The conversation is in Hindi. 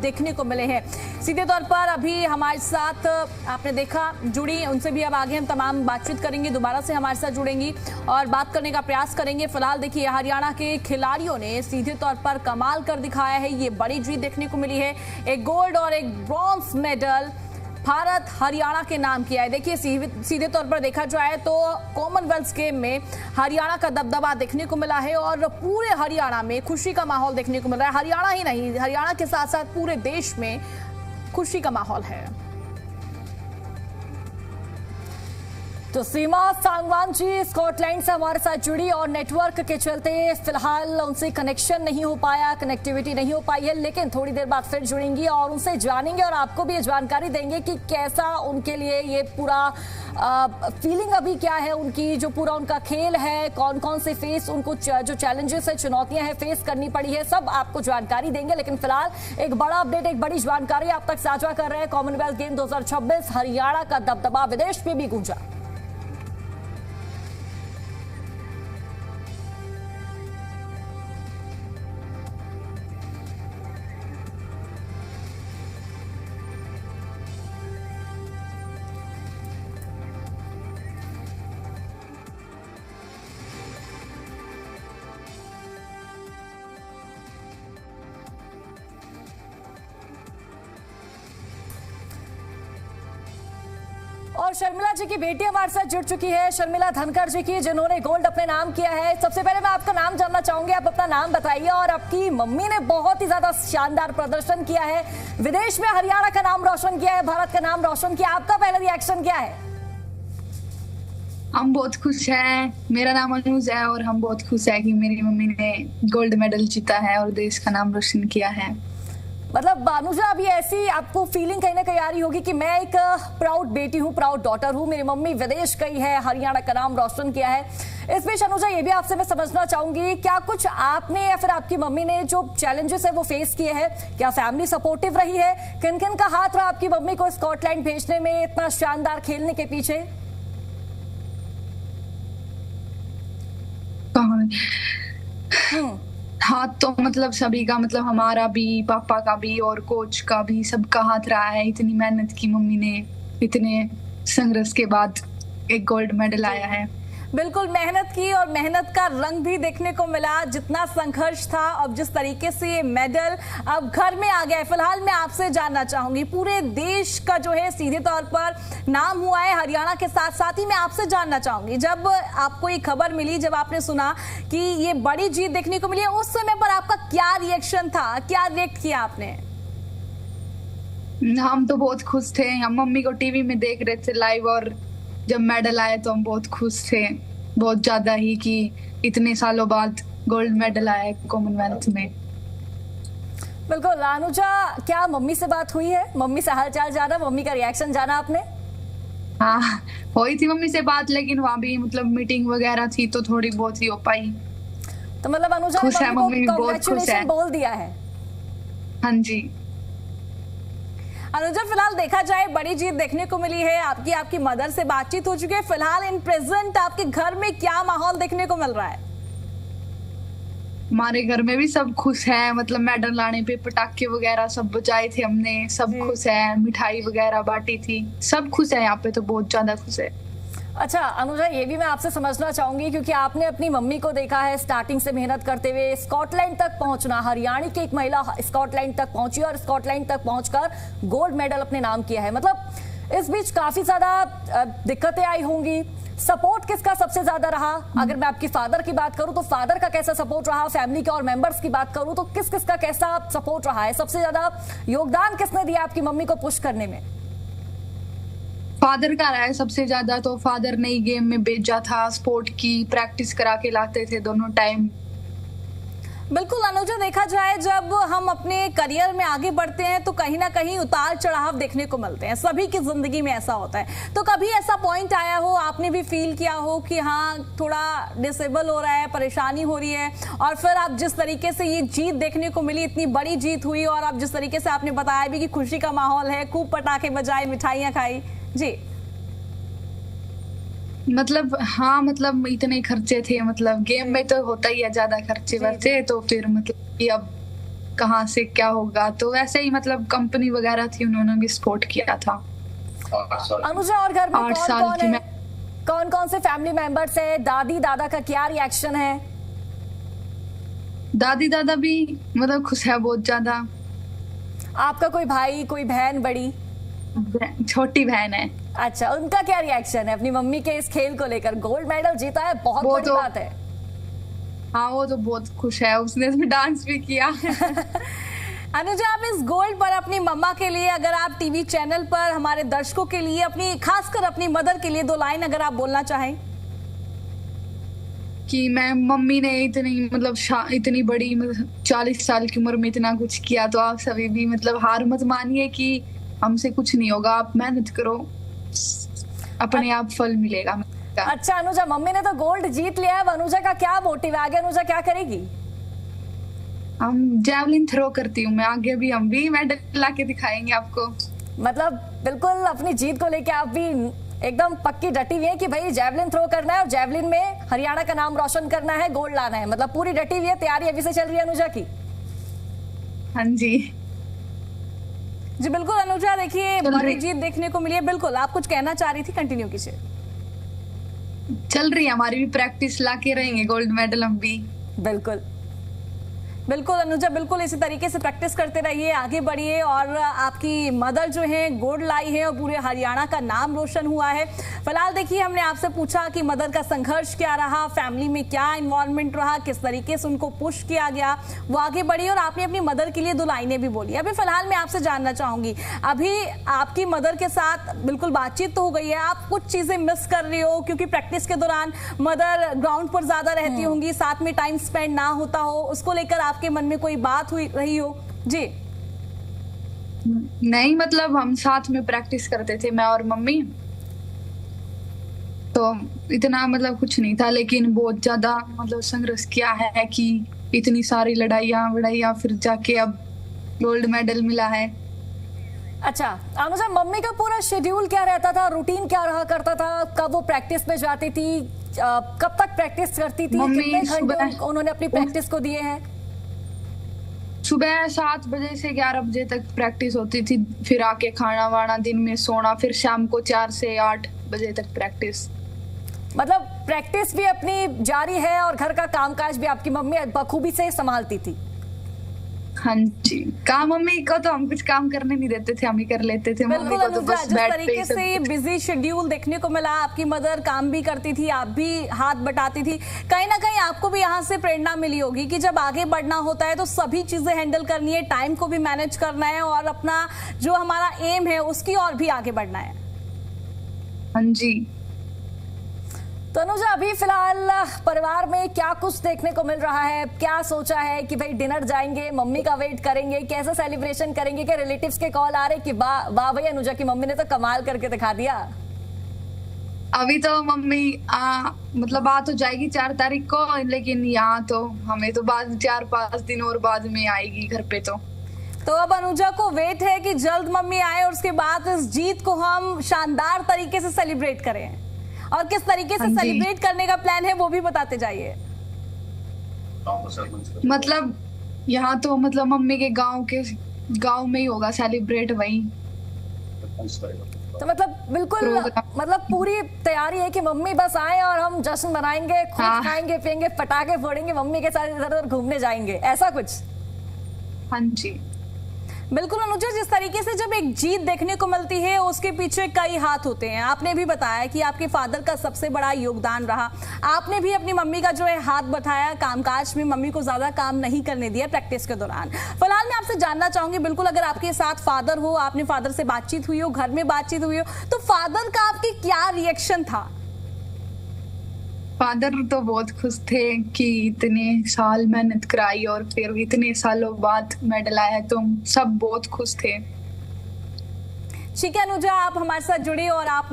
देखने को मिले हैं। सीधे तौर पर अभी हमारे साथ आपने देखा जुड़ी, उनसे भी अब आगे हम तमाम बातचीत करेंगे, दोबारा से हमारे साथ जुड़ेंगी और बात करने का प्रयास करेंगे। फिलहाल देखिए हरियाणा के खिलाड़ियों ने सीधे तौर पर कमाल कर दिखाया है, ये बड़ी जीत देखने को मिली है। एक गोल्ड और एक ब्रॉन्ज मेडल भारत हरियाणा के नाम किया है। देखिए सीधे तौर पर देखा जाए तो कॉमनवेल्थ गेम में हरियाणा का दबदबा देखने को मिला है और पूरे हरियाणा में खुशी का माहौल देखने को मिल रहा है। हरियाणा ही नहीं, हरियाणा के साथ साथ पूरे देश में खुशी का माहौल है। तो सीमा सांगवान जी स्कॉटलैंड से हमारे साथ जुड़ी और नेटवर्क के चलते फिलहाल उनसे कनेक्शन नहीं हो पाया, कनेक्टिविटी नहीं हो पाई है, लेकिन थोड़ी देर बाद फिर जुड़ेंगी और उनसे जानेंगे और आपको भी ये जानकारी देंगे कि कैसा उनके लिए ये पूरा फीलिंग अभी क्या है उनकी, जो पूरा उनका खेल है, कौन कौन से फेस उनको जो चैलेंजेस है, चुनौतियां हैं फेस करनी पड़ी है, सब आपको जानकारी देंगे। लेकिन फिलहाल एक बड़ा अपडेट, एक बड़ी जानकारी आप तक साझा कर रहे हैं। कॉमनवेल्थ गेम 2026 हरियाणा का दबदबा विदेश में भी गूंजा। और शर्मिला जी की बेटी हमारे साथ जुड़ चुकी है, शर्मिला धनखड़ जी की, जिन्होंने गोल्ड अपने नाम किया है। सबसे पहले मैं आपका नाम जानना चाहूंगी, आप अपना नाम बताइए। और आपकी मम्मी ने बहुत ही ज्यादा शानदार प्रदर्शन किया है, विदेश में हरियाणा का नाम रोशन किया है, भारत का नाम रोशन किया, आपका पहला रिएक्शन क्या है? हम बहुत खुश हैं। मेरा नाम अनुज है और हम बहुत खुश है कि मेरी मम्मी ने गोल्ड मेडल जीता है और देश का नाम रोशन किया है। मतलब अनुजा, अभी ऐसी आपको फीलिंग कहीं ना कहीं आ रही होगी कि मैं एक प्राउड बेटी हूँ, प्राउड डॉटर हूँ, मेरी मम्मी विदेश गई है, हरियाणा का नाम रोशन किया है। इस बीच अनुजा ये भी आपसे मैं समझना चाहूंगी, क्या कुछ आपने या फिर आपकी मम्मी ने जो चैलेंजेस है वो फेस किए हैं, क्या फैमिली सपोर्टिव रही है? किन किन का हाथ रहा आपकी मम्मी को स्कॉटलैंड भेजने में, इतना शानदार खेलने के पीछे? हाथ तो मतलब सभी का, मतलब हमारा भी, पापा का भी और कोच का भी, सबका हाथ रहा है। इतनी मेहनत की मम्मी ने, इतने संघर्ष के बाद एक गोल्ड मेडल आया है। बिल्कुल मेहनत की और मेहनत का रंग भी देखने को मिला, जितना संघर्ष था और जिस तरीके से ये मेडल अब घर में आ गया है। फिलहाल मैं आपसे जानना चाहूंगी, पूरे देश का जो है सीधे तौर पर नाम हुआ है हरियाणा के साथ साथ ही मैं आपसे जानना चाहूंगी, जब आपको ये खबर मिली, जब आपने सुना कि ये बड़ी जीत देखने को मिली है, उस समय पर आपका क्या रिएक्शन था, क्या रिएक्ट किया आपने? हम तो बहुत खुश थे, हम मम्मी को टीवी में देख रहे थे लाइव और जब मेडल आया तो हम बहुत खुश थे, बहुत ज्यादा ही, कि इतने सालों बाद गोल्ड मेडल आया है कॉमनवेल्थ में। बिल्कुल। अनुजा, क्या मम्मी से बात हुई है? मम्मी से हालचाल जाना, मम्मी का रिएक्शन जाना आपने? हाँ, हुई थी मम्मी से बात, लेकिन वहाँ भी मतलब मीटिंग वगैरह थी तो थोड़ी बहुत ही हो पाई। तो मतलब अनुजा खुश है, मम्मी को बहुत खुश है, बोल दिया है? हाँ जी। अनुजा, फिलहाल देखा जाए बड़ी जीत देखने को मिली है, आपकी मदर से बातचीत हो चुकी है, फिलहाल इन प्रेजेंट आपके घर में क्या माहौल देखने को मिल रहा है? हमारे घर में भी सब खुश है, मतलब मेडल लाने पे पटाखे वगैरह सब बजाए थे हमने, सब खुश है, मिठाई वगैरह बांटी थी, सब खुश है यहाँ पे, तो बहुत ज्यादा खुश है। अच्छा अनुजा, ये भी मैं आपसे समझना चाहूंगी, क्योंकि आपने अपनी मम्मी को देखा है स्टार्टिंग से मेहनत करते हुए स्कॉटलैंड तक पहुंचना, हरियाणा की एक महिला स्कॉटलैंड तक पहुंची और स्कॉटलैंड तक पहुंचकर गोल्ड मेडल अपने नाम किया है। मतलब इस बीच काफी ज्यादा दिक्कतें आई होंगी, सपोर्ट किसका सबसे ज्यादा रहा? अगर मैं आपकी फादर की बात करूं तो फादर का कैसा सपोर्ट रहा, फैमिली के और मेंबर्स की बात करूं तो किस किस का कैसा सपोर्ट रहा है, सबसे ज्यादा योगदान किसने दिया आपकी मम्मी को पुश करने में? फादर का रहा है सबसे ज्यादा, तो फादर ने ही गेम में भेजा था, स्पोर्ट की प्रैक्टिस करा के लाते थे दोनों टाइम। बिल्कुल अनुजा, देखा जाए जब हम अपने करियर में आगे बढ़ते हैं तो कहीं ना कहीं उतार चढ़ाव देखने को मिलते हैं, सभी की जिंदगी में ऐसा होता है। तो कभी ऐसा पॉइंट आया हो, आपने भी फील किया हो कि हाँ थोड़ा डिसेबल हो रहा है, परेशानी हो रही है, और फिर आप जिस तरीके से ये जीत देखने को मिली, इतनी बड़ी जीत हुई, और आप जिस तरीके से आपने बताया भी कि खुशी का माहौल है, खूब पटाखे बजाए, मिठाइयाँ खाई जी? मतलब हाँ, मतलब इतने खर्चे थे, मतलब गेम में तो होता ही है ज्यादा खर्चे वर्चे, तो फिर मतलब कि अब कहाँ से क्या होगा, तो वैसे ही मतलब कंपनी वगैरह थी, उन्होंने भी सपोर्ट किया था। अनुजा, और घर में 8 कौन साल कौन की है? मैं। कौन कौन से फैमिली मेंबर्स है? दादी दादा का क्या रिएक्शन है? दादी दादा भी मतलब खुश है बहुत ज्यादा। आपका कोई भाई कोई बहन बड़ी? छोटी बहन है। अच्छा, उनका क्या रिएक्शन है अपनी मम्मी के इस खेल को लेकर? गोल्ड मेडल जीता है, बहुत वो बड़ी तो बात है। हाँ, वो तो बहुत खुश है, उसने इसमें डांस भी किया। अनुजा, आप इस गोल्ड पर अपनी मम्मा के लिए, अगर आप टीवी चैनल पर हमारे दर्शकों के लिए, अपनी खासकर अपनी मदर के लिए 2 लाइन अगर आप बोलना चाहें। कि मैं मम्मी ने इतनी मतलब इतनी बड़ी मतलब 40 साल की उम्र में इतना कुछ किया, तो आप सभी भी मतलब हार मत मानिए कि हमसे कुछ नहीं होगा, आप मेहनत करो, अपने आप फल मिलेगा। अच्छा अनुजा, मम्मी ने तो गोल्ड जीत लिया है, अब अनुजा का क्या मोटिव है? आगे अनुजा क्या करेगी? हम जैवलिन थ्रो करती हूँ मैं, आगे भी हम भी मेडल ला के दिखाएंगे आपको। मतलब बिल्कुल अपनी जीत को लेके आप भी एकदम पक्की डटी हुई है कि भाई जैवलिन थ्रो करना है और जैवलिन में हरियाणा का नाम रोशन करना है, गोल्ड लाना है। मतलब पूरी डटी हुई है, तैयारी अभी से चल रही है अनुजा की। हाँ जी जी बिल्कुल अनुजा, देखिए बड़ी जीत देखने को मिली है। बिल्कुल, आप कुछ कहना चाह रही थी, कंटिन्यू कीजिए। चल रही है हमारी भी प्रैक्टिस, ला के रहेंगे गोल्ड मेडल हम भी। बिल्कुल बिल्कुल अनुजा, बिल्कुल इसी तरीके से प्रैक्टिस करते रहिए, आगे बढ़िए। और आपकी मदर जो है गोल्ड लाई है और पूरे हरियाणा का नाम रोशन हुआ है। फिलहाल देखिए, हमने आपसे पूछा कि मदर का संघर्ष क्या रहा, फैमिली में क्या इन्वॉल्वमेंट रहा, किस तरीके से उनको पुश किया गया, वो आगे बढ़ी और आपने अपनी मदर के लिए 2 लाइनें भी बोली। अभी फिलहाल मैं आपसे जानना चाहूंगी, अभी आपकी मदर के साथ बिल्कुल बातचीत तो हो गई है, आप कुछ चीजें मिस कर रही हो क्योंकि प्रैक्टिस के दौरान मदर ग्राउंड पर ज्यादा रहती होंगी, साथ में टाइम स्पेंड ना होता हो, उसको लेकर आपके मन में कोई बात हुई रही हो? जी नहीं, मतलब हम साथ में प्रैक्टिस करते थे, मैं और मम्मी, तो इतना मतलब कुछ नहीं था, लेकिन बहुत ज्यादा मतलब संघर्ष किया है कि इतनी सारी लड़ाइयाँ फिर जाके अब गोल्ड मेडल मिला है। अच्छा अनुजा, मम्मी का पूरा शेड्यूल क्या रहता था, रूटीन क्या रहा करता था? कब वो प्रैक्टिस पे जाती थी, कब तक प्रैक्टिस करती थी, कितने घंटे उन्होंने अपनी प्रैक्टिस को दिए हैं? सुबह 7 बजे से 11 बजे तक प्रैक्टिस होती थी, फिर आके खाना वाना, दिन में सोना, फिर शाम को 4 से 8 बजे तक प्रैक्टिस। मतलब प्रैक्टिस भी अपनी जारी है और घर का कामकाज भी आपकी मम्मी बखूबी से संभालती थी? हाँ जी, काम मम्मी को तो हम कुछ काम करने नहीं देते थे, हम ही कर लेते थे। मम्मी को तो बस जिस तरीके से बिजी शेड्यूल देखने को मिला, आपकी मदर काम भी करती थी, आप भी हाथ बटाती थी, कहीं ना कहीं आपको भी यहाँ से प्रेरणा मिली होगी कि जब आगे बढ़ना होता है तो सभी चीजें हैंडल करनी है, टाइम को भी मैनेज करना है और अपना जो हमारा एम है उसकी और भी आगे बढ़ना है। हाँ जी। तो अनुजा, अभी फिलहाल परिवार में क्या कुछ देखने को मिल रहा है? क्या सोचा है कि भाई डिनर जाएंगे, मम्मी का वेट करेंगे, कैसे सेलिब्रेशन करेंगे? क्या रिलेटिव्स के कॉल आ रहे कि वाह वाह भाई अनुजा की मम्मी ने तो कमाल करके दिखा दिया? अभी तो मम्मी मतलब आ तो जाएगी 4 तारीख को, लेकिन यहाँ तो हमें तो बाद 4-5 दिन और बाद में आएगी घर पे। तो अब अनुजा को वेट है कि जल्द मम्मी आए और उसके बाद इस जीत को हम शानदार तरीके से सेलिब्रेट करें। और किस तरीके से सेलिब्रेट करने का प्लान है वो भी बताते जाइए। मतलब यहाँ तो मतलब मम्मी के गांव में ही होगा सेलिब्रेट, वहीं। तो मतलब बिल्कुल मतलब पूरी तैयारी है कि मम्मी बस आए और हम जश्न मनाएंगे, खूब खाएंगे पिएंगे, पटाखे फोड़ेंगे, मम्मी के साथ इधर उधर घूमने जाएंगे, ऐसा कुछ? हाँ जी बिल्कुल अनुजा, जिस तरीके से जब एक जीत देखने को मिलती है उसके पीछे कई हाथ होते हैं। आपने भी बताया कि आपके फादर का सबसे बड़ा योगदान रहा, आपने भी अपनी मम्मी का जो है हाथ बटाया, कामकाज में मम्मी को ज्यादा काम नहीं करने दिया प्रैक्टिस के दौरान। फिलहाल मैं आपसे जानना चाहूंगी, बिल्कुल अगर आपके साथ फादर हो, आपने फादर से बातचीत हुई हो, घर में बातचीत हुई हो, तो फादर का आपके क्या रिएक्शन था? फादर तो बहुत खुश थे कि इतने साल मेहनत कराई और फिर इतने सालों बाद मेडल आया है, तो सब बहुत खुश थे। ठीक है अनुजा, आप हमारे साथ जुड़े और आप